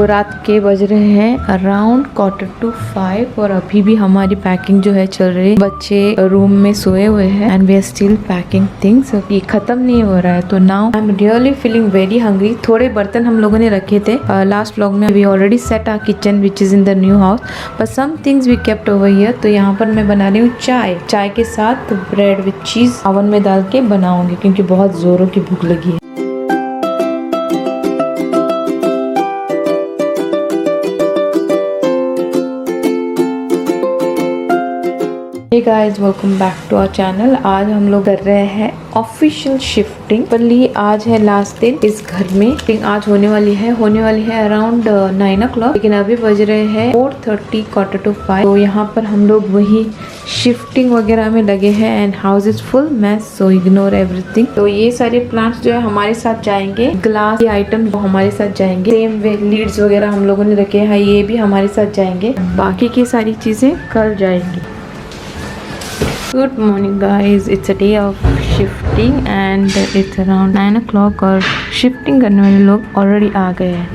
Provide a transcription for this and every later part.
रात के बज रहे हैं अराउंड 4:45 और अभी भी हमारी पैकिंग जो है चल रही है। बच्चे रूम में सोए हुए हैं and we are still packing things. ये खत्म नहीं हो रहा है। तो now I am really feeling very hungry. थोड़े बर्तन हम लोगों ने रखे थे लास्ट व्लॉग में। We already set our kitchen which is in the new house, but some things we kept over here. तो यहाँ पर मैं बना रही हूँ चाय के साथ ब्रेड विथ चीज ओवन में डाल के बनाऊंगी क्योंकि बहुत जोरों की भूख लगी है। Hey guys, welcome back to our channel. आज हम लोग कर रहे हैं ऑफिशियल शिफ्टिंग। पहले आज है लास्ट दिन इस घर में। शिफ्टिंग आज होने वाली है अराउंड 9 o'clock, लेकिन अभी बज रहे हैं 4:30 4:45। तो यहाँ पर हम लोग वही शिफ्टिंग वगैरह में लगे हैं and house is full mess, so ignore everything. तो ये सारे प्लांट्स जो है हमारे साथ जाएंगे, ग्लास के आइटम वो हमारे साथ जाएंगे, सेम वे लीड्स वगैरह हम लोगों ने रखे हैं ये भी हमारे साथ जाएंगे, बाकी की सारी चीजें कल जाएंगी। Good morning guys, it's a day of shifting and it's around 9 o'clock और शिफ्टिंग करने वाले लोग ऑलरेडी आ गए हैं।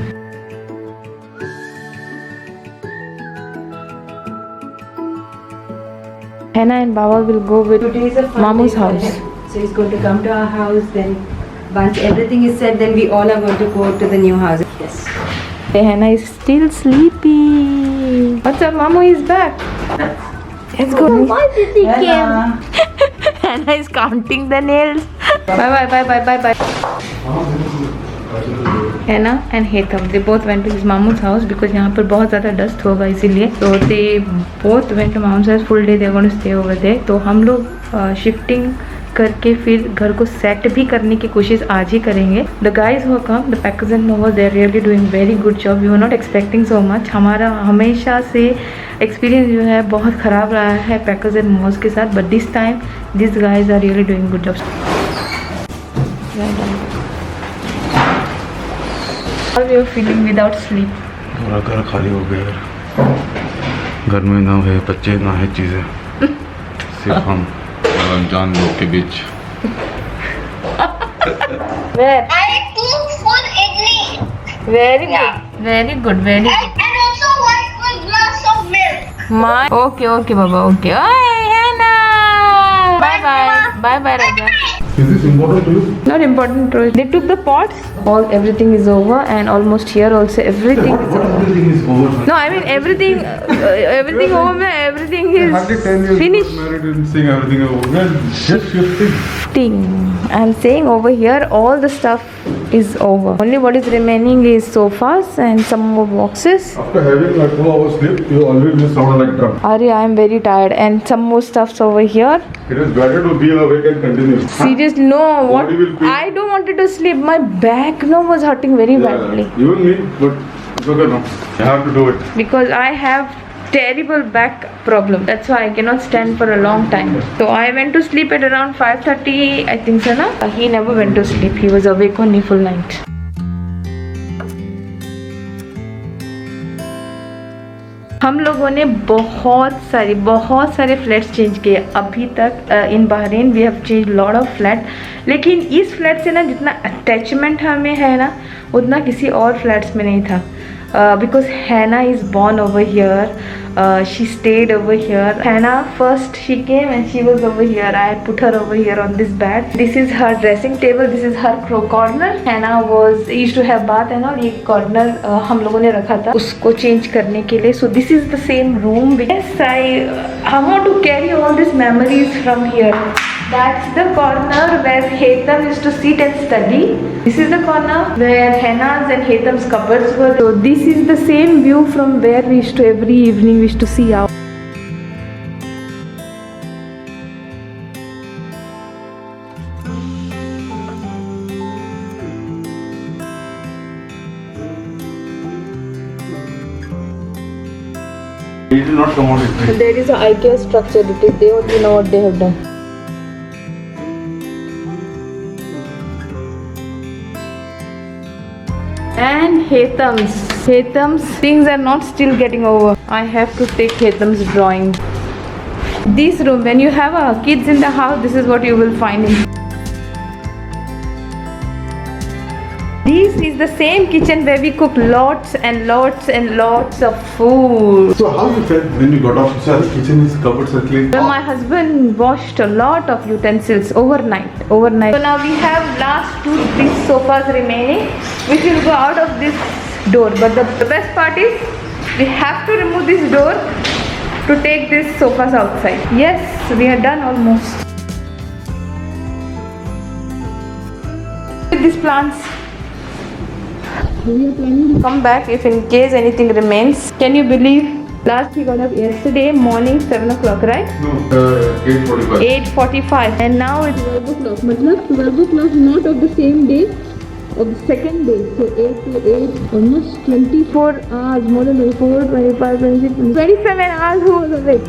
Hannah and Baba will go with Mamu's house. So he's going to come to our house. Then once everything is set, then we all are going to go to the new house. Yes. Hannah is still sleepy. What's up? Mamu is back. Let's go. Why did he come? Hannah is counting the nails. Bye. Hannah and Hetam, they both went to his Mamu's house because यहाँ पर बहुत ज़्यादा dust होगा इसीलिए। तो they both went to Mamu's house full day. They are going to stay over there. तो हम लोग शिफ्टिंग करके फिर घर को सेट भी करने की कोशिश आज ही करेंगे। The guys who come, the packers and movers, they are really doing very good job. We were not expecting so much. हमारा हमेशा से एक्सपीरियंस जो है बहुत ख़राब रहा है पैकर्स एंड मूवर्स के साथ, but this time this guys are really doing good job. How you are feeling without sleep? पूरा घर खाली हो गया। घर में ना है बच्चे ना है चीज़ें, सिर्फ हम और अनजान लोग के बीच। I cooked full idli. Very good. And also one full glass of milk. Okay, Baba. Okay. Hey, Hannah. Bye, Raja. Is this important to you? Not important. They took the pots. Everything is over, and almost here also everything is over. Everything is over. No, I mean everything over. Everything Hardly is 10 years finished. married and saying everything is over. Just shifting. I'm saying over here all the stuff is over. Only what is remaining is sofas and some more boxes. After having a 2 hours sleep, you always just sound like drunk. Ari, I am very tired, and some more stuffs over here. It is better to be awake and continue. Seriously, no. What? Body will feel- I don't wanted to sleep. My back was hurting very badly Even me, but it's okay now. You have to do it. because I have terrible back problem. That's why I cannot stand for a long time. So I went to sleep at around 5:30. I think so, na? He never went to sleep. He was awake only full night. हम लोगों ने बहुत सारे flats change किए अभी तक in Bahrain. We have change lot of flat, लेकिन इस फ्लैट से ना जितना अटैचमेंट हमें है ना उतना किसी और फ्लैट्स में नहीं था। बिकॉज हैना is born over here, she stayed over here. Hannah first she came and she was over here. I had put her over here on this bed. This is her dressing table. This is her corner. Hannah used to have bath and all. ये corner हम लोगों ने रखा था उसको change करने के लिए. So this is the same room. Yes, I want to carry all these memories from here. That's the corner where Hetam used to sit and study. This is the corner where Hannah's and Hetam's cupboards were. So this is the same view from where we used to every evening we used to see out. It will not come out. There is a IKEA structure. It is they only know what they have done. And Hetam's things are not still getting over. I have to take Hetam's drawing. This room, when you have kids in the house, this is what you will find in. this is the same kitchen where we cook lots and lots and lots of food. So how you felt when you got off? So the kitchen is covered so clean. Well, my husband washed a lot of utensils overnight. So now we have last 2-3 sofas remaining, which will go out of this door. But the best part is we have to remove this door to take these sofas outside. Yes, we are done almost. With these plants, we are planning to come back if in case anything remains. Can you believe? Last we got up yesterday morning 7 o'clock, right? No, 8:45. 8:45 and now it's 12 o'clock. Matlab 12 o'clock not of the same day, of the second day. So 8 to 8, almost 24 hours, more than 24, 25, 26, 27 hours who was awake.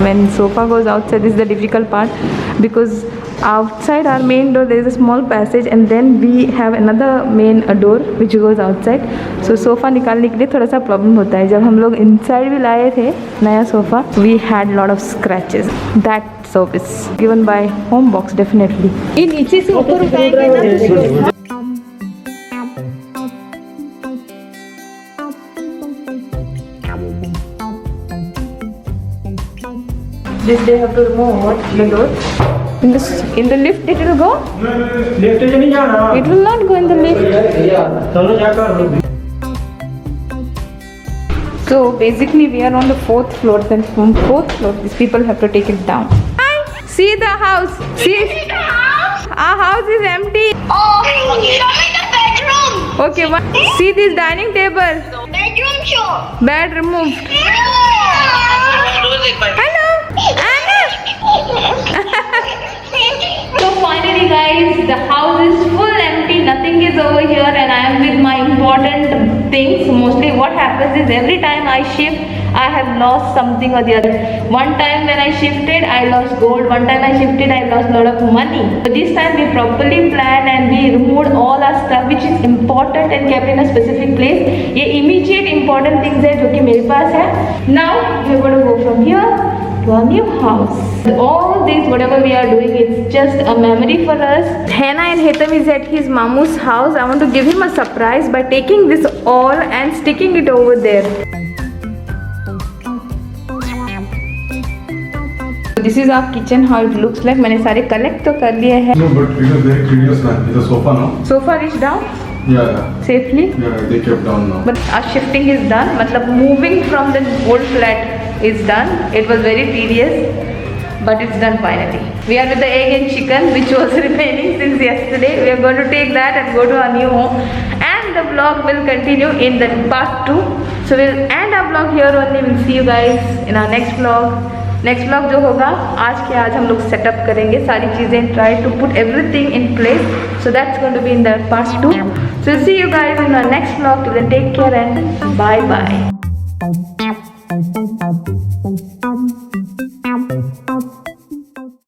When sofa goes outside, this is the difficult part, because outside our main door there is a small passage and then we have another main door which goes outside. So sofa निकालने के लिए थोड़ा सा problem होता है. जब हम लोग inside भी लाए थे नया sofa, we had lot of scratches. That service given by Homebox definitely. ये नीचे से ऊपर उठाएंगे ना. This they have to remove what? The door? In the lift it will go? Lift से नहीं जाना. It will not go in the lift. चलो जाकर. So basically we are on the 4th floor, then from 4th floor these people have to take it down. Hi! See the house. See? The house? Our house is empty. Oh, show me the bedroom. Okay, see this dining table. Bedroom show. Bed removed. Hello! Anna! So finally guys, the house is full empty, nothing is over here and I am with my important things. Mostly what happens is every time I shift, I have lost something or the other. One time when I shifted, I lost gold. One time I shifted, I lost a lot of money. But this time we properly planned and we removed all our stuff which is important and kept in a specific place. ये immediate important things है जो कि मेरे पास है. Now we are going to go from here to our new house. All this whatever we are doing, it's just a memory for us. Hannah and Hetam is at his mamu's house. I want to give him a surprise by taking this all and sticking it over there. This is our kitchen, how it looks like. मैंने सारे collect तो कर लिए हैं. No, but it was very tedious, man. It's a sofa now. Sofa reached down Yeah. safely. Yeah, they kept down now. But our shifting is done. मतलब moving from the old flat is done. It was very tedious, but it's done finally. We are with the egg and chicken which was remaining since yesterday. We are going to take that and go to our new home. And the vlog will continue in the part 2. So we'll end our vlog here only. We'll see you guys in our next vlog. Next blog जो होगा आज के आज हम लोग setup करेंगे सारी चीज़ें, try to put everything in place. So that's going to be in the part 2. So see you guys in our next blog. Till then take care and bye bye.